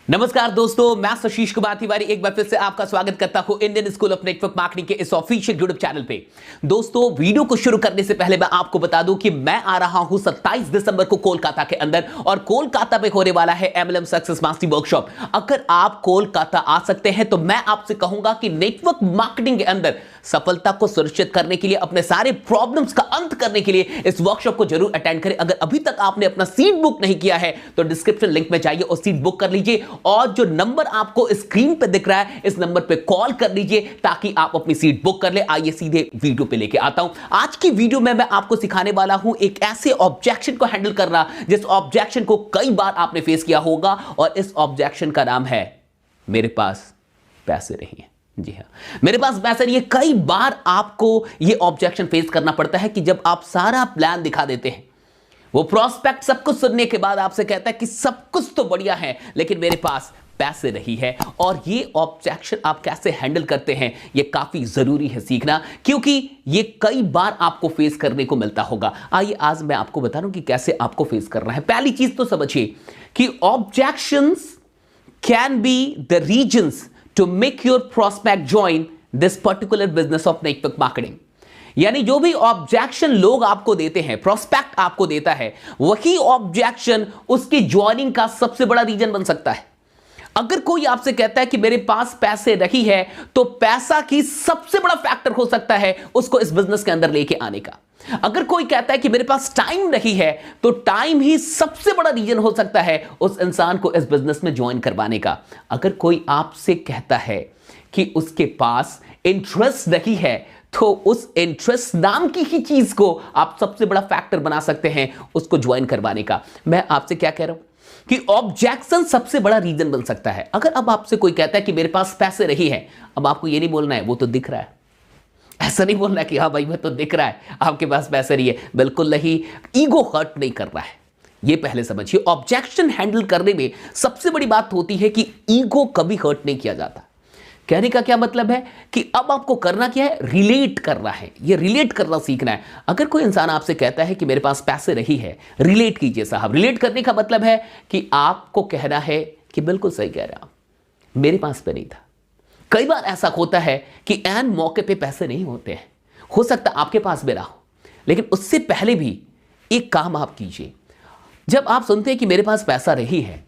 नमस्कार दोस्तों, मैं आशीष कुमार तिवारी एक बार फिर से आपका स्वागत करता हूं Indian school of network marketing के इस ऑफिशियल यूट्यूब चैनल पे। दोस्तों, वीडियो को शुरू करने से पहले मैं आपको बता दूं कि मैं आ रहा हूं 27 दिसंबर को कोलकाता के अंदर और कोलकाता में होने वाला है MLM सक्सेस मास्टरी वर्कशॉप। अगर आप कोलकाता आ सकते हैं तो मैं आपसे कहूंगा कि नेटवर्क मार्केटिंग के अंदर सफलता को सुनिश्चित करने के लिए, अपने सारे प्रॉब्लम्स का अंत करने के लिए इस वर्कशॉप को जरूर अटेंड करें। अगर अभी तक आपने अपना सीट बुक नहीं किया है तो डिस्क्रिप्शन लिंक में जाइए और सीट बुक कर लीजिए और जो नंबर आपको स्क्रीन पे दिख रहा है इस नंबर पे कॉल कर लीजिए ताकि आप अपनी सीट बुक कर ले। आइए सीधे वीडियो पे लेके आता हूं। आज की वीडियो में मैं आपको सिखाने वाला हूं एक ऐसे ऑब्जेक्शन को हैंडल करना जिस ऑब्जेक्शन को कई बार आपने फेस किया होगा और इस ऑब्जेक्शन का नाम है मेरे पास पैसे नहीं है। जी हाँ, मेरे पास पैसा नहीं है। कई बार आपको यह ऑब्जेक्शन फेस करना पड़ता है कि जब आप सारा प्लान दिखा देते हैं, वो प्रोस्पेक्ट सब कुछ सुनने के बाद आपसे कहता है कि सब कुछ तो बढ़िया है लेकिन मेरे पास पैसे नहीं है। और ये ऑब्जेक्शन आप कैसे हैंडल करते हैं ये काफी जरूरी है सीखना, क्योंकि ये कई बार आपको फेस करने को मिलता होगा। आइए आज मैं आपको बता रहा हूं कि कैसे आपको फेस करना है। पहली चीज तो समझिए कि objections can be the reasons to make your prospect join this particular business of network marketing. यानी जो भी ऑब्जेक्शन लोग आपको देते हैं, प्रोस्पेक्ट आपको देता है, वही ऑब्जेक्शन उसकी ज्वाइनिंग का सबसे बड़ा रीजन बन सकता है। अगर कोई आपसे कहता है कि मेरे पास पैसे नहीं है तो पैसा की सबसे बड़ा फैक्टर हो सकता है उसको इस बिजनेस के अंदर लेके आने का। अगर कोई कहता है कि मेरे पास टाइम नहीं है तो टाइम ही सबसे बड़ा रीजन हो सकता है उस इंसान को इस बिजनेस में ज्वाइन करवाने का। अगर कोई आपसे कहता है कि उसके पास इंटरेस्ट नहीं है तो उस इंटरेस्ट नाम की ही चीज को आप सबसे बड़ा फैक्टर बना सकते हैं उसको ज्वाइन करवाने का। मैं आपसे क्या कह रहा हूं कि ऑब्जेक्शन सबसे बड़ा रीजन बन सकता है। अगर अब आपसे कोई कहता है कि मेरे पास पैसे नहीं है, अब आपको ये नहीं बोलना है वो तो दिख रहा है, ऐसा नहीं बोलना है कि हाँ भाई मैं तो दिख रहा है आपके पास पैसे नहीं है, बिल्कुल नहीं। ईगो हर्ट नहीं कर रहा है, ये पहले समझिए। ऑब्जेक्शन हैंडल करने में सबसे बड़ी बात होती है कि ईगो कभी हर्ट नहीं किया जाता। कहने का क्या मतलब है कि अब आपको करना क्या है, रिलेट करना है। ये रिलेट करना सीखना है। अगर कोई इंसान आपसे कहता है कि मेरे पास पैसे नहीं है, रिलेट कीजिए साहब। रिलेट करने का मतलब है कि आपको कहना है कि बिल्कुल सही कह रहे हैं आप, मेरे पास पे नहीं था। कई बार ऐसा होता है कि ऐन मौके पे पैसे नहीं होते हैं, हो सकता है आपके पास भी ना हो, लेकिन उससे पहले भी एक काम आप कीजिए। जब आप सुनते हैं कि मेरे पास पैसा नहीं है,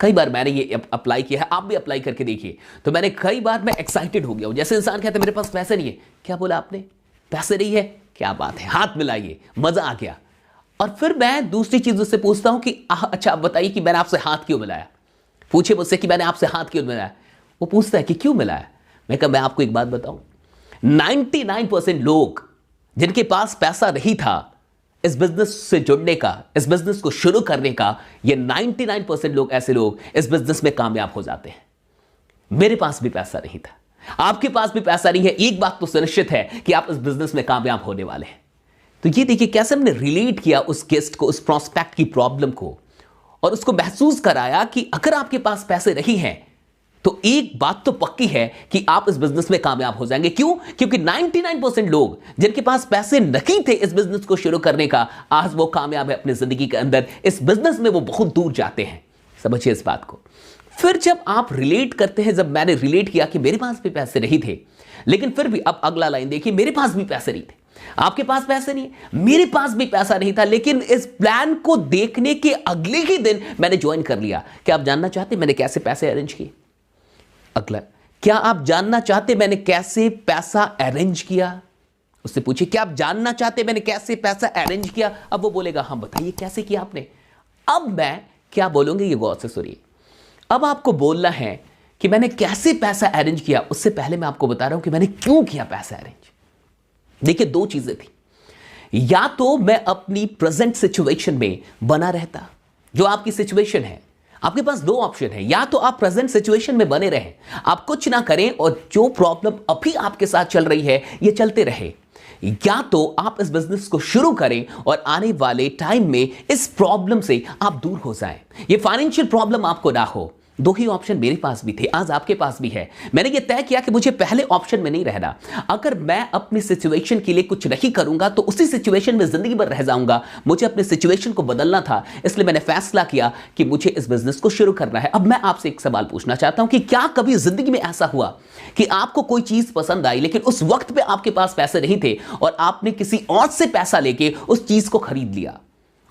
कई बार मैंने ये अप्लाई किया है, आप भी अप्लाई करके देखिए, तो मैंने कई बार मैं एक्साइटेड हो गया हूं। जैसे इंसान कहता है मेरे पास पैसे नहीं है, क्या बोला आपने, पैसे नहीं है, क्या बात है, हाथ मिलाइए, मजा आ गया। और फिर मैं दूसरी चीज उससे पूछता हूं कि अच्छा आप बताइए कि मैंने आपसे हाथ क्यों मिलाया। पूछे मुझसे कि मैंने आपसे हाथ क्यों मिलाया। वो पूछता है कि क्यों मिलाया। मैं कहा मैं आपको एक बात बताऊं, 99% लोग जिनके पास पैसा नहीं था इस बिजनेस से जुड़ने का, इस बिजनेस को शुरू करने का, ये 99% लोग ऐसे लोग इस बिजनेस में कामयाब हो जाते हैं। मेरे पास भी पैसा नहीं था, आपके पास भी पैसा नहीं है, एक बात तो सुनिश्चित है कि आप इस बिजनेस में कामयाब होने वाले हैं। तो ये देखिए कैसे हमने रिलेट किया उस गेस्ट को, उस प्रोस्पेक्ट की प्रॉब्लम को, और उसको महसूस कराया कि अगर आपके पास पैसे नहीं है तो एक बात तो पक्की है कि आप इस बिजनेस में कामयाब हो जाएंगे। क्यों? क्योंकि 99% लोग जिनके पास पैसे नहीं थे इस बिजनेस को शुरू करने का, आज वो कामयाब है अपनी जिंदगी के अंदर। इस बिजनेस में वो बहुत दूर जाते हैं। समझिए इस बात को। फिर जब आप रिलेट करते हैं, जब मैंने रिलेट किया कि मेरे पास भी पैसे नहीं थे, लेकिन फिर भी अब अगला लाइन देखिए, मेरे पास भी पैसे नहीं थे, आपके पास पैसे नहीं है, मेरे पास भी पैसा नहीं था, लेकिन इस प्लान को देखने के अगले ही दिन मैंने ज्वाइन कर लिया। क्या आप जानना चाहते मैंने कैसे पैसे अरेंज किए? अगला, क्या आप जानना चाहते मैंने कैसे पैसा अरेंज किया? उससे पूछिए क्या आप जानना चाहते मैंने कैसे पैसा अरेंज किया? अब वो बोलेगा हाँ बताइए कैसे किया आपने। अब मैं क्या बोलूंगी ये गौर से सुनिए। अब आपको बोलना है कि मैंने कैसे पैसा अरेंज किया, उससे पहले मैं आपको बता रहा हूं कि मैंने क्यों किया पैसा अरेंज। देखिए दो चीजें थी, या तो मैं अपनी प्रेजेंट सिचुएशन में बना रहता, जो आपकी सिचुएशन है। आपके पास दो ऑप्शन है, या तो आप प्रेजेंट सिचुएशन में बने रहें, आप कुछ ना करें और जो प्रॉब्लम अभी आपके साथ चल रही है ये चलते रहे, या तो आप इस बिजनेस को शुरू करें और आने वाले टाइम में इस प्रॉब्लम से आप दूर हो जाएं। ये फाइनेंशियल प्रॉब्लम आपको ना हो, दो ही ऑप्शन मेरे पास भी थे, आज आपके पास भी है। मैंने ये तय किया कि मुझे पहले ऑप्शन में नहीं रहना। अगर मैं अपनी सिचुएशन के लिए कुछ नहीं करूंगा तो उसी सिचुएशन में जिंदगी भर रह जाऊंगा। मुझे अपनी सिचुएशन को बदलना था, इसलिए मैंने फैसला किया कि मुझे इस बिजनेस को शुरू करना है। अब मैं आपसे एक सवाल पूछना चाहता हूं कि क्या कभी जिंदगी में ऐसा हुआ कि आपको कोई चीज पसंद आई लेकिन उस वक्त पे आपके पास पैसे नहीं थे और आपने किसी और से पैसा लेके उस चीज को खरीद लिया,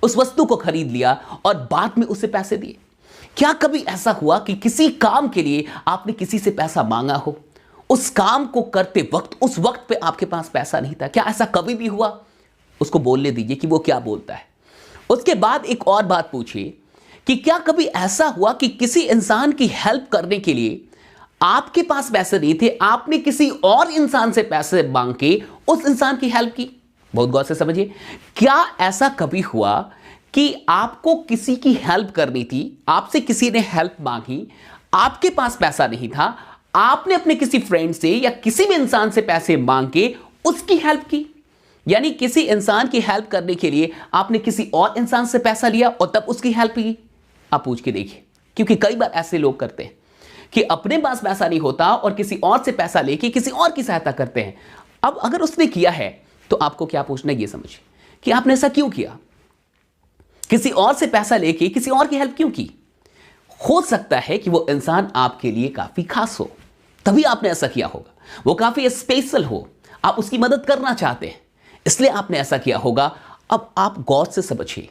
उस वस्तु को खरीद लिया और बाद में उसे पैसे दिए? क्या कभी ऐसा हुआ कि किसी काम के लिए आपने किसी से पैसा मांगा हो, उस काम को करते वक्त उस वक्त पे आपके पास पैसा नहीं था? क्या ऐसा कभी भी हुआ? उसको बोलने दीजिए कि वो क्या बोलता है। उसके बाद एक और बात पूछिए कि क्या कभी ऐसा हुआ कि किसी इंसान की हेल्प करने के लिए आपके पास पैसे नहीं थे, आपने किसी और इंसान से पैसे मांग के उस इंसान की हेल्प की? बहुत गौर से समझिए। क्या ऐसा कभी हुआ कि आपको किसी की हेल्प करनी थी, आपसे किसी ने हेल्प मांगी, आपके पास पैसा नहीं था, आपने अपने किसी फ्रेंड से या किसी भी इंसान से पैसे मांग के उसकी हेल्प की? यानी किसी इंसान की हेल्प करने के लिए आपने किसी और इंसान से पैसा लिया और तब उसकी हेल्प की? आप पूछ के देखिए, क्योंकि कई बार ऐसे लोग करते हैं कि अपने पास पैसा नहीं होता और किसी और से पैसा लेके किसी और की सहायता करते हैं। अब अगर उसने किया है तो आपको क्या पूछना है, ये समझिए कि आपने ऐसा क्यों किया, किसी और से पैसा लेके किसी और की हेल्प क्यों की? हो सकता है कि वो इंसान आपके लिए काफी खास हो, तभी आपने ऐसा किया होगा। वो काफी स्पेशल हो, आप उसकी मदद करना चाहते हैं, इसलिए आपने ऐसा किया होगा। अब आप गौर से समझिए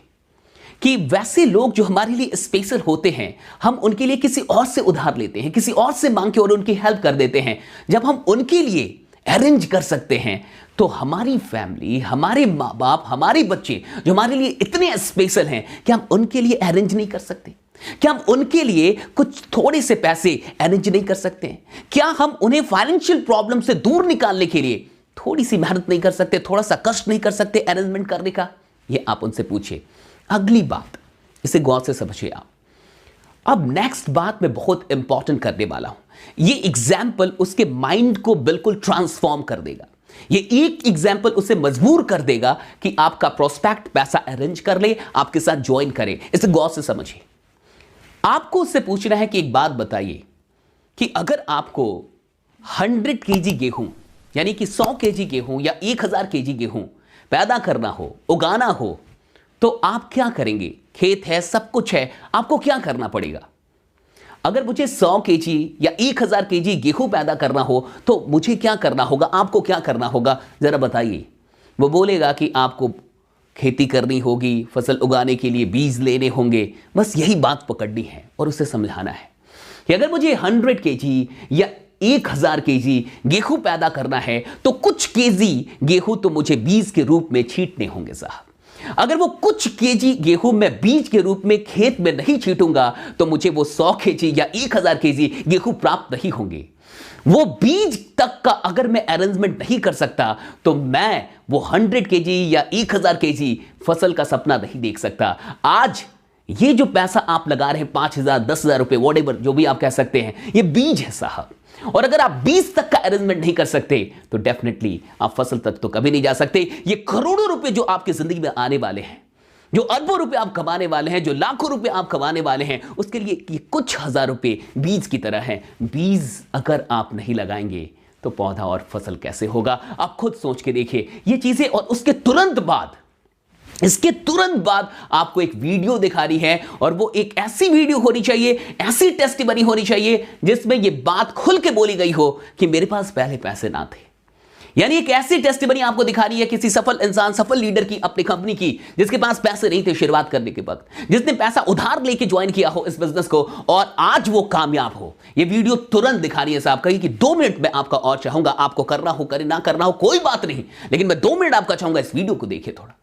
कि वैसे लोग जो हमारे लिए स्पेशल होते हैं, हम उनके लिए किसी और से उधार लेते हैं, किसी और से मांग के और उनकी हेल्प कर देते हैं। जब हम उनके लिए अरेंज कर सकते हैं तो हमारी फैमिली, हमारे माँ बाप, हमारे बच्चे जो हमारे लिए इतने स्पेशल हैं, क्या हम उनके लिए अरेंज नहीं कर सकते? क्या हम उनके लिए कुछ थोड़े से पैसे अरेंज नहीं कर सकते हैं? क्या हम उन्हें फाइनेंशियल प्रॉब्लम से दूर निकालने के लिए थोड़ी सी मेहनत नहीं कर सकते, थोड़ा सा कष्ट नहीं कर सकते अरेंजमेंट करने का? ये आप उनसे पूछिए। अगली बात, इसे गौर से समझिए आप। अब नेक्स्ट बात मैं बहुत इंपॉर्टेंट करने वाला हूं। ये एग्जाम्पल उसके माइंड को बिल्कुल ट्रांसफॉर्म कर देगा। ये एक एग्जाम्पल उसे मजबूर कर देगा कि आपका प्रोस्पेक्ट पैसा अरेंज कर ले, आपके साथ ज्वाइन करे। इसे गौर से समझिए। आपको उससे पूछना है कि एक बात बताइए कि अगर आपको 100 केजी गेहूं यानी कि 100 केजी गेहूं या 1000 केजी गेहूं पैदा करना हो, उगाना हो, तो आप क्या करेंगे? खेत है, सब कुछ है, आपको क्या करना पड़ेगा? अगर मुझे 100 केजी या 1000 केजी गेहूं पैदा करना हो तो मुझे क्या करना होगा, आपको क्या करना होगा, जरा बताइए। वो बोलेगा कि आपको खेती करनी होगी, फसल उगाने के लिए बीज लेने होंगे। बस यही बात पकड़नी है और उसे समझाना है कि अगर मुझे 100 केजी या 1000 केजी गेहूं पैदा करना है तो कुछ केजी गेहूं तो मुझे बीज के रूप में छींटने होंगे साहब। अगर वो कुछ केजी गेहूं मैं बीज के रूप में खेत में नहीं छींटूंगा तो मुझे वो 100 केजी या 1000 केजी गेहूं प्राप्त नहीं होंगे। वो बीज तक का अगर मैं अरेंजमेंट नहीं कर सकता तो मैं वो 100 केजी या 1000 केजी फसल का सपना नहीं देख सकता। आज ये जो पैसा आप लगा रहे हैं, 5000, 10,000 रुपए, वॉटेवर जो भी आप कह सकते हैं, ये बीज है साहब। और अगर आप बीज तक का अरेंजमेंट नहीं कर सकते तो डेफिनेटली आप फसल तक तो कभी नहीं जा सकते। ये करोड़ों रुपए जो आपकी जिंदगी में आने वाले हैं, जो अरबों रुपए आप कमाने वाले हैं, जो लाखों रुपए आप कमाने वाले हैं, उसके लिए ये कुछ हजार रुपए बीज की तरह हैं। बीज अगर आप नहीं लगाएंगे तो पौधा और फसल कैसे होगा? आप खुद सोच के देखिए ये चीजें। और उसके तुरंत बाद, इसके तुरंत बाद आपको एक वीडियो दिखा रही है, और वो एक ऐसी वीडियो होनी चाहिए, ऐसी टेस्टिमनी होनी चाहिए जिसमें ये बात खुल के बोली गई हो कि मेरे पास पहले पैसे ना थे। यानी एक ऐसी टेस्टिमनी आपको दिखा रही है किसी सफल इंसान, सफल लीडर की, अपनी कंपनी की, जिसके पास पैसे नहीं थे शुरुआत करने के वक्त, जिसने पैसा उधार लेके ज्वाइन किया हो इस बिजनेस को और आज वो कामयाब हो। ये वीडियो तुरंत दिखा रही है साहब। कहीं कि 2 मिनट में आपका और चाहूंगा, आपको करना हो करे, ना करना हो कोई बात नहीं, लेकिन मैं 2 मिनट आपका चाहूंगा इस वीडियो को देखिए थोड़ा।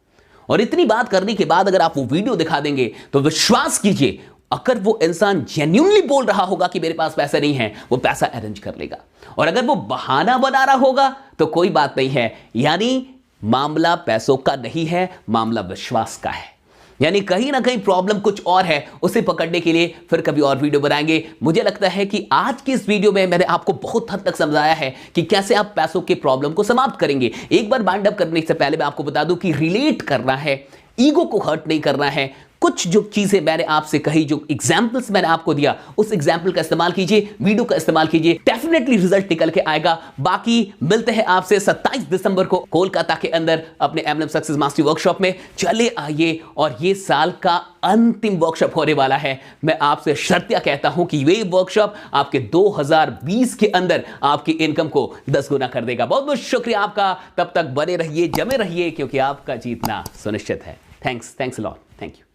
और इतनी बात करने के बाद अगर आप वो वीडियो दिखा देंगे तो विश्वास कीजिए, अगर वो इंसान जेन्युइनली बोल रहा होगा कि मेरे पास पैसे नहीं है, वो पैसा अरेंज कर लेगा। और अगर वो बहाना बना रहा होगा तो कोई बात नहीं है। यानी मामला पैसों का नहीं है, मामला विश्वास का है। यानी कहीं ना कहीं प्रॉब्लम कुछ और है, उसे पकड़ने के लिए फिर कभी और वीडियो बनाएंगे। मुझे लगता है कि आज की इस वीडियो में मैंने आपको बहुत हद तक समझाया है कि कैसे आप पैसों के प्रॉब्लम को समाप्त करेंगे। एक बार बाइंड अप करने से पहले मैं आपको बता दूं कि रिलेट करना है, ईगो को हर्ट नहीं करना है, कुछ जो चीजें मैंने आपसे कही, जो एग्जाम्पल्स मैंने आपको दिया, उस एग्जाम्पल का इस्तेमाल कीजिए, वीडियो का इस्तेमाल कीजिए, डेफिनेटली रिजल्ट निकल के आएगा। बाकी मिलते हैं आपसे 27 दिसंबर को कोलकाता के अंदर अपने एमएलएम सक्सेस मास्टरी वर्कशॉप में। चले आइए, और ये साल का अंतिम वर्कशॉप होने वाला है। मैं आपसे शर्तिया कहता हूं कि ये वर्कशॉप आपके 2020 के अंदर आपकी इनकम को 10 गुना कर देगा। बहुत बहुत शुक्रिया आपका। तब तक बने रहिए, जमे रहिए, क्योंकि आपका जीतना सुनिश्चित है। Thanks a lot. Thank you.